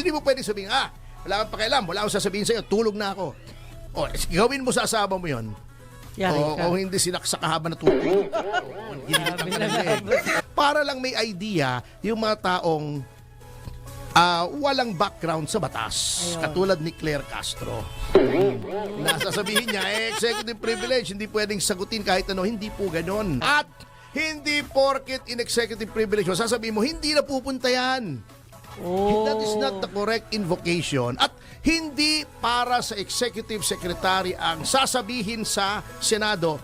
Hindi mo pwede sabihin, wala kang pakialam, wala akong sasabihin sa'yo, tulog na ako. O, gawin mo sa asawa mo yun. Yari ka. O hindi sinaksak ka habang natutulog. Ginigitan ka na para lang may idea yung mga taong walang background sa batas. Ayun. Katulad ni Claire Castro. Nasasabihin niya, executive privilege, hindi pwedeng sagutin kahit ano. Hindi po ganon. At hindi porket in executive privilege, sasabihin mo, hindi na pupunta yan. That is not the correct invocation. At hindi para sa executive secretary ang sasabihin sa Senado.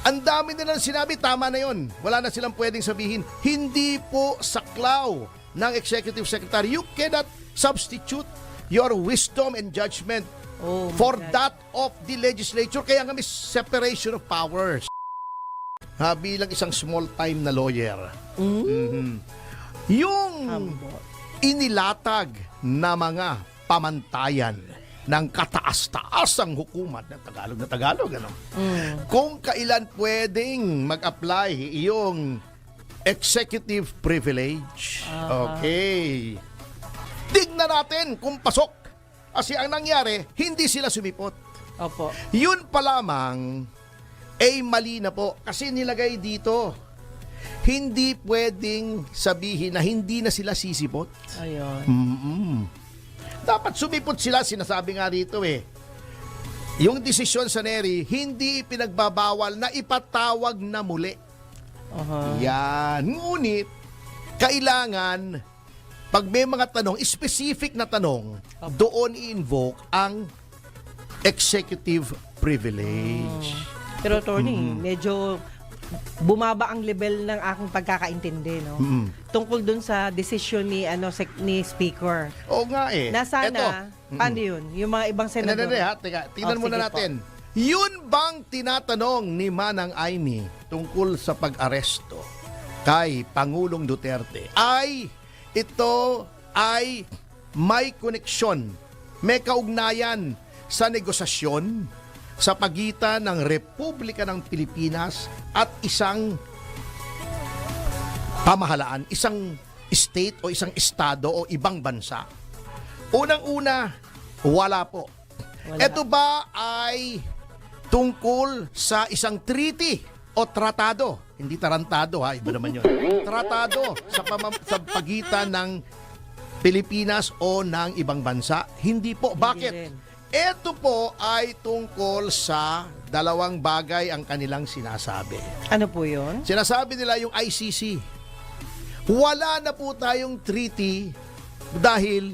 Ang dami nilang sinabi, tama na yon. Wala na silang pwedeng sabihin. Hindi po saklaw ng executive secretary. You cannot substitute your wisdom and judgment for that of the legislature. Kaya nga may separation of powers. Bilang isang small-time na lawyer. Yung inilatag na mga pamantayan ng kataas-taasang hukuman ng Tagalog. Ano? Kung kailan pwedeng mag-apply yung executive privilege. Okay. Tignan natin kung pasok. Kasi ang nangyari, hindi sila sumipot. Opo. Yun pa lamang, mali na po. Kasi nilagay dito, hindi pwedeng sabihin na hindi na sila sisipot. Ayun. Dapat sumipot sila, sinasabi nga rito Yung desisyon sa NERI, hindi pinagbabawal na ipatawag na muli. Yan. Ngunit, kailangan, pag may mga tanong, specific na tanong, doon i-invoke ang executive privilege. Pero attorney, medyo bumaba ang level ng aking pagkakaintindi, no? Tungkol dun sa decision ni ni speaker. Oo nga Nasana, paano yun? Yung mga ibang senador. Teka, tingnan muna natin. Yun bang tinatanong ni Manang Amy tungkol sa pag-aresto kay Pangulong Duterte ito ay may koneksyon, may kaugnayan sa negosasyon sa pagitan ng Republika ng Pilipinas at isang pamahalaan, isang state o isang estado o ibang bansa? Unang-una, wala po. Ito ba ay tungkol sa isang treaty o tratado? Hindi tarantado iba naman yun. Tratado sa pagitan ng Pilipinas o ng ibang bansa? Hindi po. Bakit? Ito po ay tungkol sa dalawang bagay ang kanilang sinasabi. Ano po yun? Sinasabi nila yung ICC. Wala na po tayong treaty dahil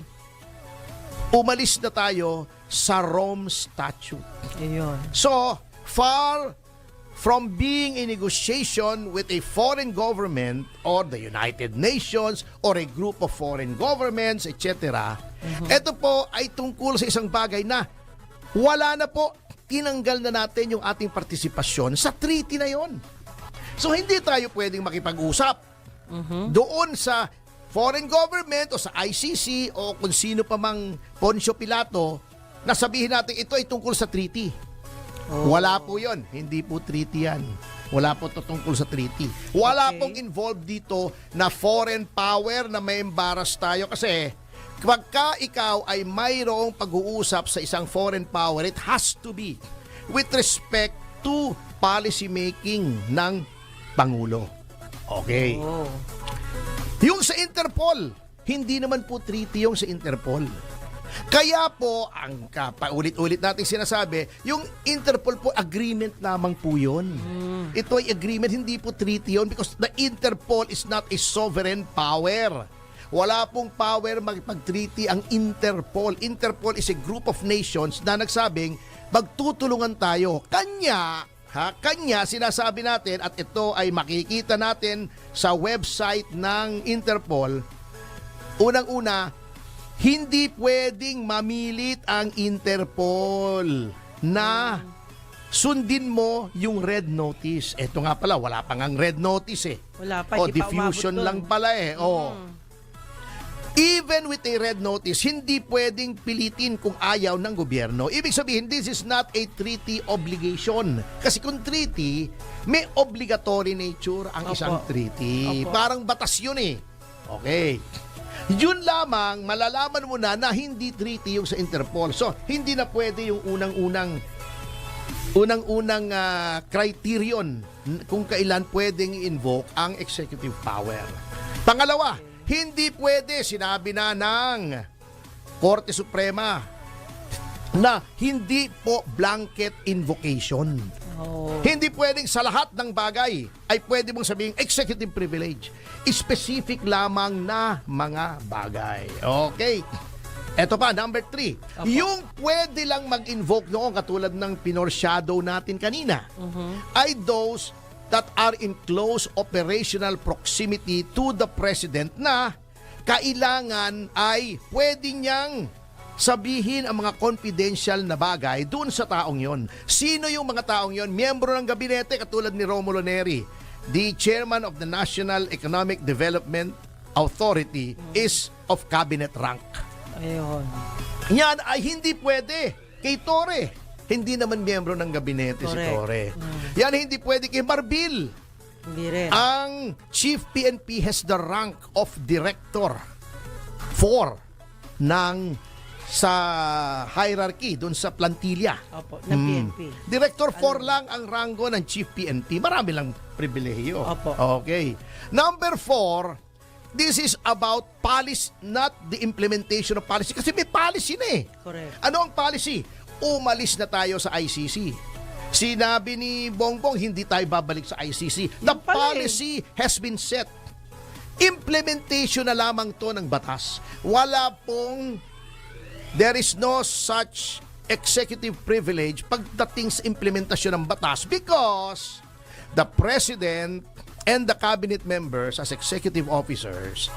umalis na tayo sa Rome Statute. Ayun. So, far from being a negotiation with a foreign government or the United Nations or a group of foreign governments, etc., ito po ay tungkol sa isang bagay na wala na po, tinanggal na natin yung ating partisipasyon sa treaty na yon. So, hindi tayo pwedeng makipag-usap doon sa foreign government o sa ICC o kung sino pa mang Poncio Pilato na sabihin natin ito ay tungkol sa treaty. Wala po yon. Hindi po treaty yan. Wala po ito tungkol sa treaty. Wala pong involved dito na foreign power na may embarrass tayo kasi pagka ikaw ay mayroong pag-uusap sa isang foreign power, it has to be with respect to policy making ng Pangulo. Okay. Yung sa Interpol, hindi naman po treaty yung sa Interpol. Kaya po, ang paulit-ulit nating sinasabi, yung Interpol po, agreement lamang po yun. Ito ay agreement, hindi po treaty yun because the Interpol is not a sovereign power. Wala pong power magpag-treaty ang Interpol. Interpol is a group of nations na nagsabing, magtutulungan tayo. Kanya sinasabi natin at ito ay makikita natin sa website ng Interpol. Unang-una, hindi pwedeng mamilit ang Interpol na sundin mo yung red notice. Ito nga pala, wala pa ngang red notice Wala pa, o diffusion lang pala Even with a red notice, hindi pwedeng pilitin kung ayaw ng gobyerno. Ibig sabihin, this is not a treaty obligation. Kasi kung treaty, may obligatory nature ang isang treaty. Parang batas yun Okay. Yun lamang, malalaman mo na hindi treaty yung sa Interpol. So, hindi na pwede yung unang-unang criterion kung kailan pwedeng i-invoke ang executive power. Pangalawa, hindi pwede, sinabi na ng Korte Suprema, na hindi po blanket invocation. Oh. Hindi pwedeng sa lahat ng bagay ay pwede mong sabihin executive privilege. Specific lamang na mga bagay. Okay. Eto pa, number 3. Yung pwede lang mag-invoke noon, katulad ng pinorshadow natin kanina, ay those that are in close operational proximity to the President na kailangan ay pwede niyang sabihin ang mga confidential na bagay dun sa taong yon. Sino yung mga taong yon? Miyembro ng gabinete katulad ni Romulo Neri. The chairman of the National Economic Development Authority is of cabinet rank. Ayun. Yan ay hindi pwede kay Torre. Hindi naman miyembro ng gabinete si Correct. Torre. Yan hindi pwede kay Marbil. Hindi rin. Ang Chief PNP has the rank of Director 4 ng sa hierarchy doon sa plantilla. Opo, ng PNP. Director 4 lang ang ranggo ng Chief PNP. Marami lang pribilehiyo. Opo. Okay. Number 4, this is about policy, not the implementation of policy. Kasi may policy na eh. Correct. Ano ang policy? Umalis na tayo sa ICC. Sinabi ni Bongbong, hindi tayo babalik sa ICC. The Yung pala eh. policy has been set. Implementation na lamang to ng batas. Wala pong, there is no such executive privilege pagdating sa implementasyon ng batas because the President and the cabinet members as executive officers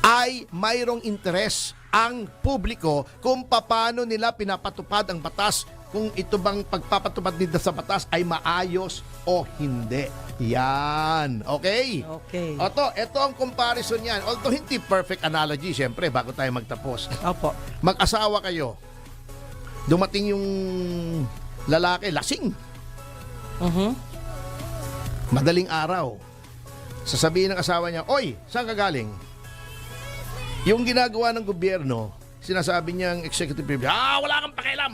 ay mayroong interes ang publiko kung paano nila pinapatupad ang batas, kung ito bang pagpapatupad nila sa batas ay maayos o hindi. Yan. Okay? Okay. Ito ang comparison yan. Although hindi perfect analogy, syempre, bago tayo magtapos. Opo. Mag-asawa kayo. Dumating yung lalaki, lasing. Madaling araw. Sasabihin ng asawa niya, "Oy, saan ka galing?" Yung ginagawa ng gobyerno, sinasabi niyang executive privilege, wala kang pakialam.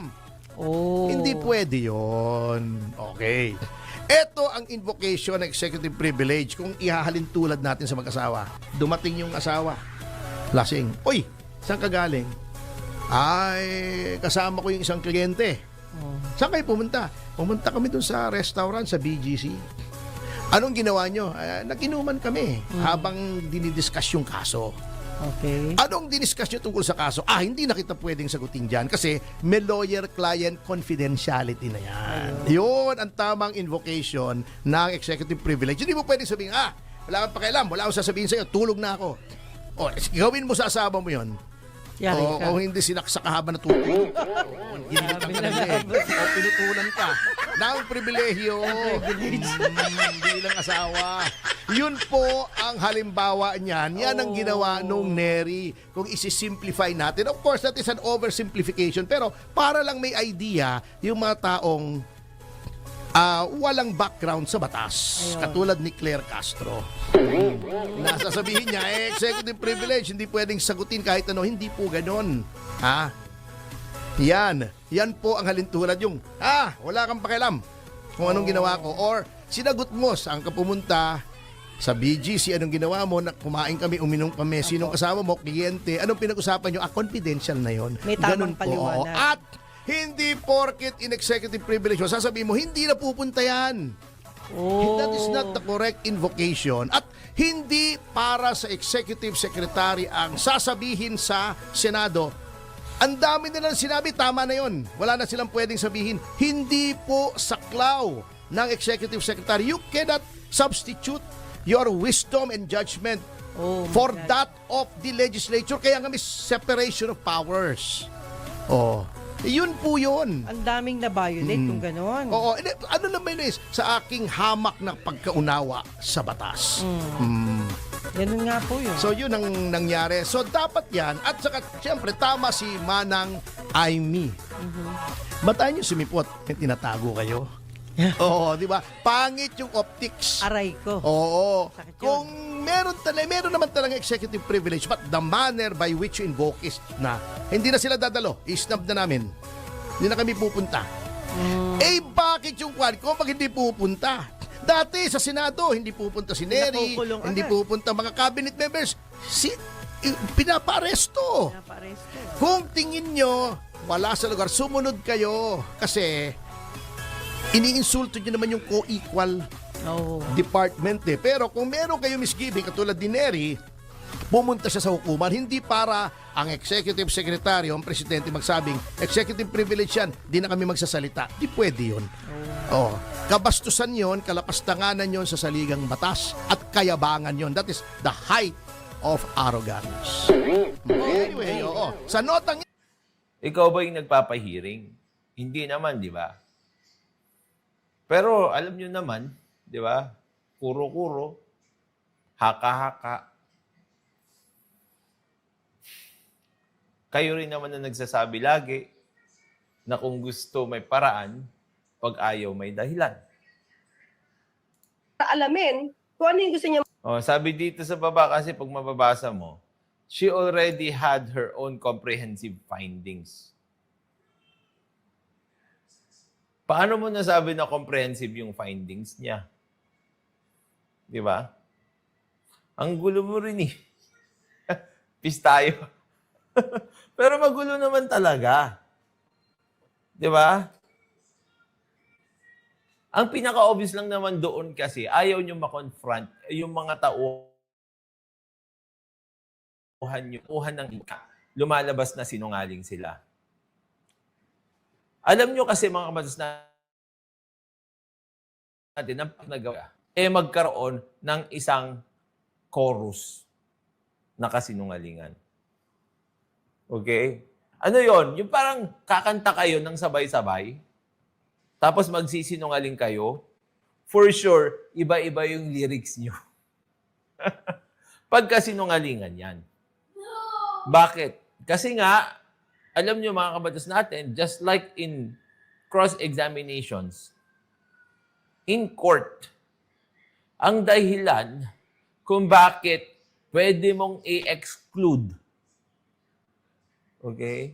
Oh. Hindi pwede yon. Okay. Ito ang invocation ng executive privilege kung ihahalin tulad natin sa mag-asawa. Dumating yung asawa, lasing. "Oy, saan ka galing?" "Ay, kasama ko yung isang kliyente." "Saan kayo pumunta?" "Pumunta kami dun sa restaurant sa BGC." "Anong ginawa nyo?" "Nag-inuman kami habang dinidiscuss yung kaso." Okay. Anong diniscuss nyo tungkol sa kaso? Hindi na kita pwedeng sagutin dyan kasi may lawyer-client confidentiality na yan. Yun ang tamang invocation ng executive privilege. Hindi mo pwedeng sabihin, wala kang pakialam, wala akong sasabihin sa'yo, tulog na ako. Gawin mo sa asawa mo yun. Yari ka. O hindi sinaksak ka habang natutulog. Ginigitan ka na o pinutulan ka. Ng pribilehyo. Bilang asawa. Yun po ang halimbawa niyan. Yan ang ginawa nung Neri. Kung isi-simplify natin. Of course, that is an oversimplification. Pero para lang may idea yung mga taong walang background sa batas. Ayun. Katulad ni Claire Castro. Nasasabihin niya, executive privilege, hindi pwedeng sagutin kahit ano. Hindi po ganon. Yan po ang halintulad yung, wala kang pakialam kung anong ginawa ko. Or, sinagot mo, saan ka pumunta, sa BGC, anong ginawa mo, kumain kami, uminom kami, sinong kasama mo, kliyente, anong pinag-usapan nyo, confidential na yon. May tamang Ganun po. paliwanag. At, hindi porket in executive privilege, sasabihin mo, hindi na pupunta yan. That is not the correct invocation. At hindi para sa executive secretary ang sasabihin sa Senado. Ang dami nilang sinabi, tama na yon. Wala na silang pwedeng sabihin. Hindi po saklaw ng executive secretary. You cannot substitute your wisdom and judgment for that of the legislature. Kaya nga may separation of powers. Yun po yun. Ang daming na-violate kung gano'n. Oo, ano naman is sa aking hamak na pagkaunawa sa batas. Ganun nga po yun. So yun ang nangyari. So dapat yan. At saka siyempre tama si Manang Aimee. Ba't ayaw nyo sumipot? Tinatago kayo? Oo, di ba? Pangit yung optics. Aray ko. Oo. Sakit yun. Kung meron naman talaga executive privilege, but the manner by which you invoke is na hindi na sila dadalo. I-snub na namin. Hindi na kami pupunta. Eh, bakit yung kwan ko pag hindi pupunta? Dati sa Senado, hindi pupunta si Neri, Nakukulong hindi agad. pupunta mga cabinet members. Pinapa-aresto. Pinaparesto. Kung tingin nyo, wala sa lugar, sumunod kayo. Kasi, iniinsulto nyo naman yung co-equal Oo. department eh. Pero kung meron kayo misgiving, katulad ni Neri, pumunta siya sa hukuman, hindi para ang executive secretary o ang presidente magsabing, executive privilege yan, di na kami magsasalita. Di pwede yun. Oh. Kabastusan yon, kalapastanganan yon sa saligang batas at kayabangan yon. That is the height of arrogance. Anyway, oo. Sa notang Ikaw ba yung nagpapahiring? Hindi naman, di ba? Pero alam nyo naman, di ba? Kuro-kuro, haka-haka. Kayo rin naman na nagsasabi lagi na kung gusto may paraan, pag ayaw may dahilan. Alamin kung ano yung gusto niya. Oh, sabi dito sa baba kasi pag mababasa mo, she already had her own comprehensive findings. Paano mo nasabi na comprehensive yung findings niya? Di ba? Ang gulo mo rin eh. Peace tayo. Pero magulo naman talaga. Di ba? Ang pinaka-obvious lang naman doon kasi, ayaw nyo ma-confront yung mga tauhan ng ika. Lumalabas na sinungaling sila. Alam nyo kasi mga kamatas natin, ang nagawa, magkaroon ng isang chorus na kasinungalingan. Okay? Ano yon? Yung parang kakanta kayo ng sabay-sabay, tapos magsisinungaling kayo, for sure, iba-iba yung lyrics nyo. Pagkasinungalingan yan. Bakit? Kasi nga, alam nyo mga kabatas natin, just like in cross-examinations, in court, ang dahilan kung bakit pwede mong i-exclude. Okay?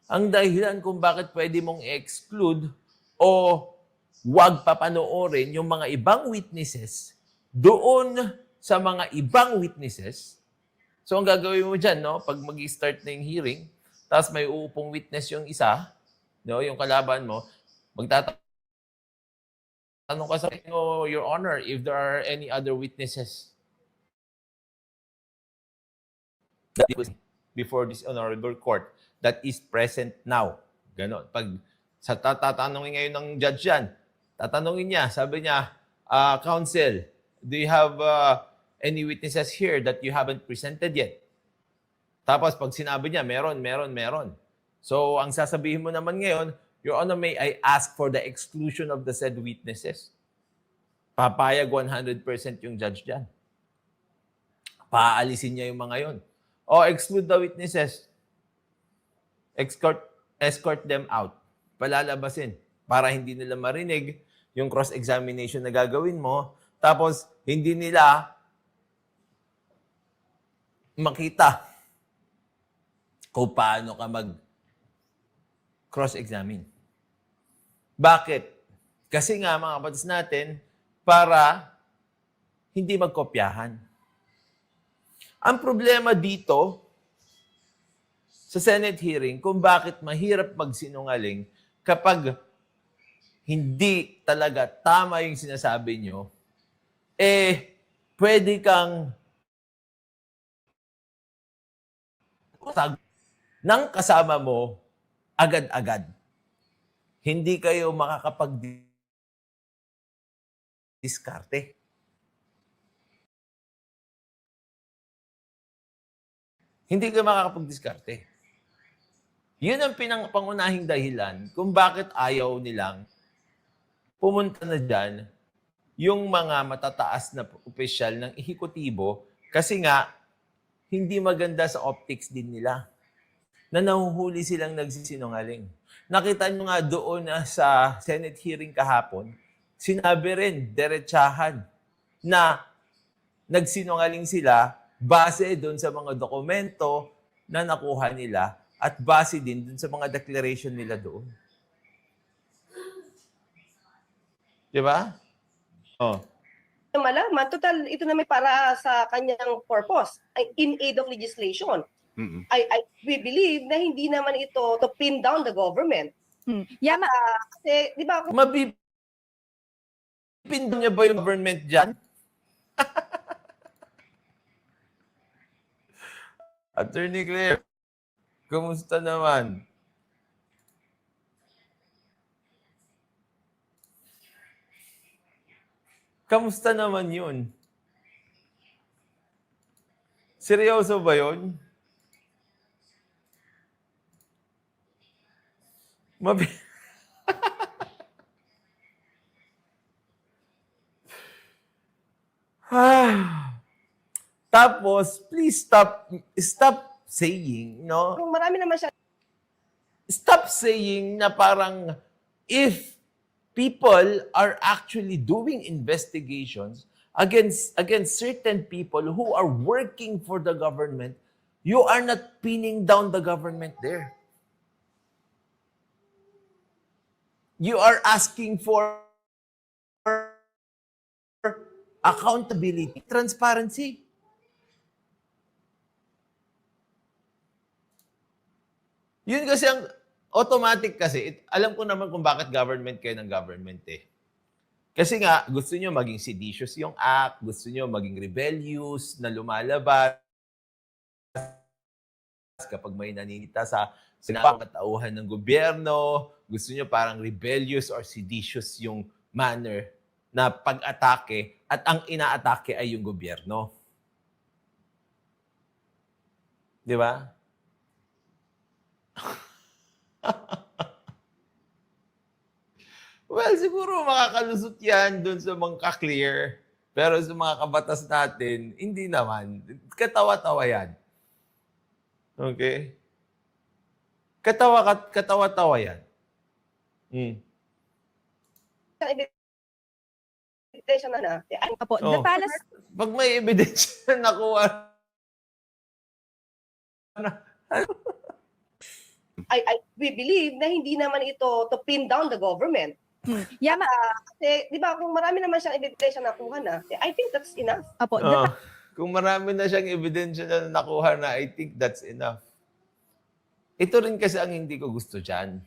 Ang dahilan kung bakit pwede mong i-exclude o wag papanoorin yung mga ibang witnesses doon sa mga ibang witnesses. So, ang gagawin mo dyan, no? Pag mag-start na yung hearing, tapos may uupong witness yung isa, no? Yung kalaban mo, magtatanong ka sa Your Honor, if there are any other witnesses before this honorable court that is present now. Ganon. Pag sa tatanungin ngayon ng judge yan, tatanungin niya, sabi niya, counsel, do you have any witnesses here that you haven't presented yet? Tapos pag sinabi niya, meron. So ang sasabihin mo naman ngayon, Your Honor, may I ask for the exclusion of the said witnesses? Papayag 100% yung judge dyan. Paalisin niya yung mga yon. O exclude the witnesses. Escort them out. Palalabasin para hindi nila marinig yung cross-examination na gagawin mo. Tapos, hindi nila makita kung paano ka mag-cross-examine. Bakit? Kasi nga, mga kapatid natin, para hindi magkopyahan. Ang problema dito, sa Senate hearing, kung bakit mahirap magsinungaling kapag hindi talaga tama yung sinasabi nyo, pwede kang ng kasama mo agad-agad. Hindi kayo makakapag-diskarte. Hindi kayo makakapag-diskarte. Yun ang pangunahing dahilan kung bakit ayaw nilang pumunta na dyan yung mga matataas na opisyal ng ehekutibo kasi nga hindi maganda sa optics din nila na nahuhuli silang nagsisinungaling. Nakita nyo nga doon sa Senate hearing kahapon, sinabi rin, derechahan, na nagsinungaling sila base doon sa mga dokumento na nakuha nila at base din doon sa mga declaration nila doon. Di ba? Oh. malaman, total, ito na may para sa kanyang purpose, ay in aid of legislation. We believe na hindi naman ito to pin down the government. Yama, Kasi, di ba, Mabipindon niya ba yung government dyan? Attorney Claire, kumusta naman? Kamusta naman yun? Seryoso ba yun? Mabi... Tapos, please stop saying, no? kung marami naman siya Stop saying na parang if people are actually doing investigations against certain people who are working for the government, you are not pinning down the government there. You are asking for accountability, transparency. Yun kasi ang automatic kasi, alam ko naman kung bakit government kayo ng government eh. Kasi nga, gusto nyo maging seditious yung act, gusto nyo maging rebellious na lumalabas kapag may naninita sa sinapatauhan ng gobyerno, gusto nyo parang rebellious or seditious yung manner na pag-atake at ang ina-atake ay yung gobyerno. Di ba? Well, siguro makakalusot yan dun sa mga ka-clear. Pero sa mga kabatas natin, hindi naman. Katawa-tawa yan. Okay? Katawa-tawa yan. ebidensya na Apo, Oh. the palace, Pag may ebidensya na nakuha, we believe na hindi naman ito to pin down the government. Yama, Kasi, di ba, kung marami naman siyang ebidensya na nakuha na, I think that's enough. Apo, kung marami na siyang ebidensya na nakuha na, I think that's enough. Ito rin kasi ang hindi ko gusto dyan.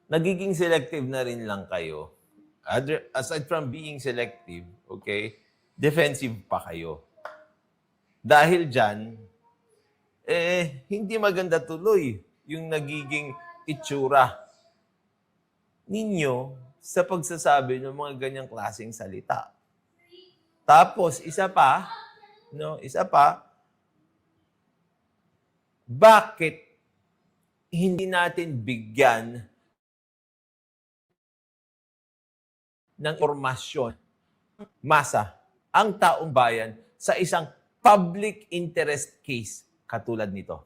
Nagiging selective na rin lang kayo. Aside from being selective, okay, defensive pa kayo. Dahil dyan, hindi maganda tuloy yung nagiging itsura ninyo sa pagsasabi ng mga ganyang klaseng salita. Tapos, isa pa, bakit hindi natin bigyan ng impormasyon, masa, ang taong bayan sa isang public interest case katulad nito?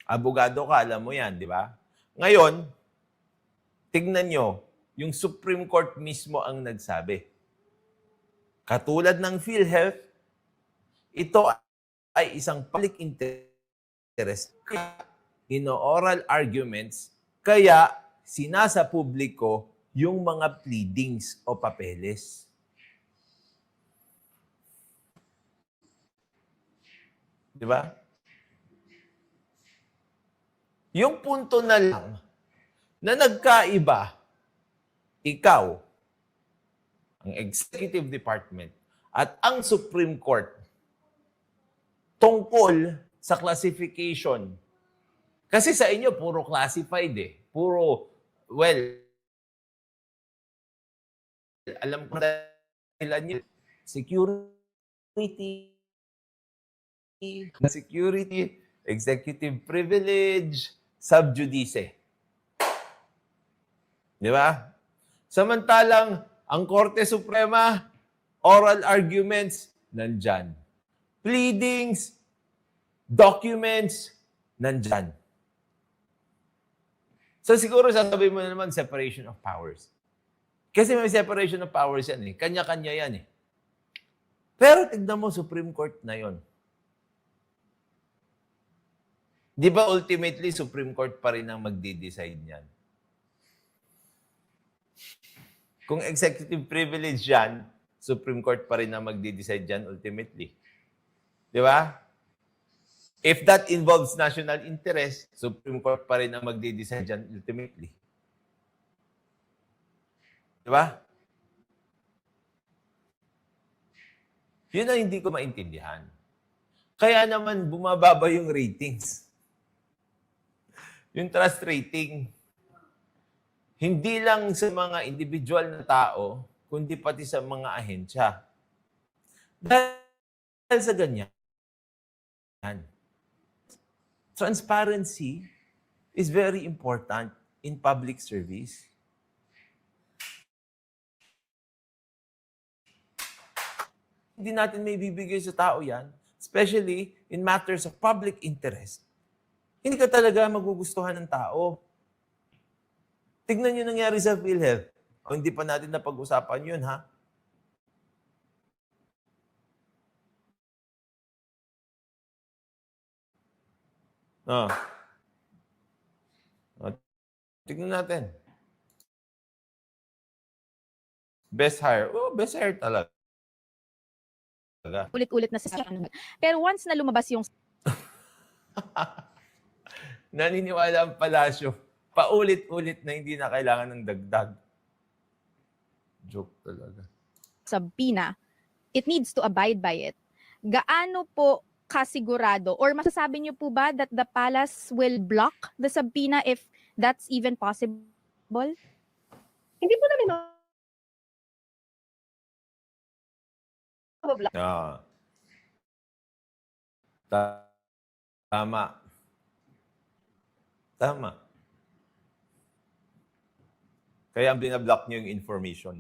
Abogado ka, alam mo yan, di ba? Ngayon, tignan nyo, yung Supreme Court mismo ang nagsabi. Katulad ng PhilHealth, ito ay isang public interest. Ino-oral arguments, kaya sinasa publiko yung mga pleadings o papeles. Di ba? Yung punto na lang na nagkaiba, ikaw, ang Executive Department, at ang Supreme Court tungkol sa classification. Kasi sa inyo, puro classified eh. Puro, well, alam ko dahilan nyo, security, executive privilege, sub judice. Di ba? Samantalang, ang Korte Suprema, oral arguments, nandyan. Pleadings, documents, nandyan. So siguro sasabihin mo na naman, separation of powers. Kasi may separation of powers yan eh. Kanya-kanya yan eh. Pero tignan mo, Supreme Court na yon. Di ba ultimately, Supreme Court pa rin ang magdi-decide yan? Kung executive privilege yan, Supreme Court pa rin ang magdi-decide yan ultimately. Di ba? If that involves national interest, Supreme Court pa rin ang magdi-decide yan ultimately. Di ba? Yun ang hindi ko maintindihan. Kaya naman bumababa yung ratings. Yung trust rating. Hindi lang sa mga individual na tao, kundi pati sa mga ahensya. Dahil sa ganyan, transparency is very important in public service. Hindi natin may bibigay sa tao yan, especially in matters of public interest. Hindi ka talaga magugustuhan ng tao. Tignan nyo nangyari sa PhilHealth. O hindi pa natin napag-usapan yun, ha? Oh. Tignan natin. Best hire. Oh, best hire talaga. Ulit-ulit na sa pero once na lumabas yung Naniniwala ang palasyo. Paulit-ulit na hindi na kailangan ng dagdag. Joke talaga. subpoena, it needs to abide by it. Gaano po kasigurado or masasabi niyo po ba that the palace will block the subpoena if that's even possible? Hindi po namin mabablock. Ah. Tama. Tama. Kaya ang binablock niyo yung information.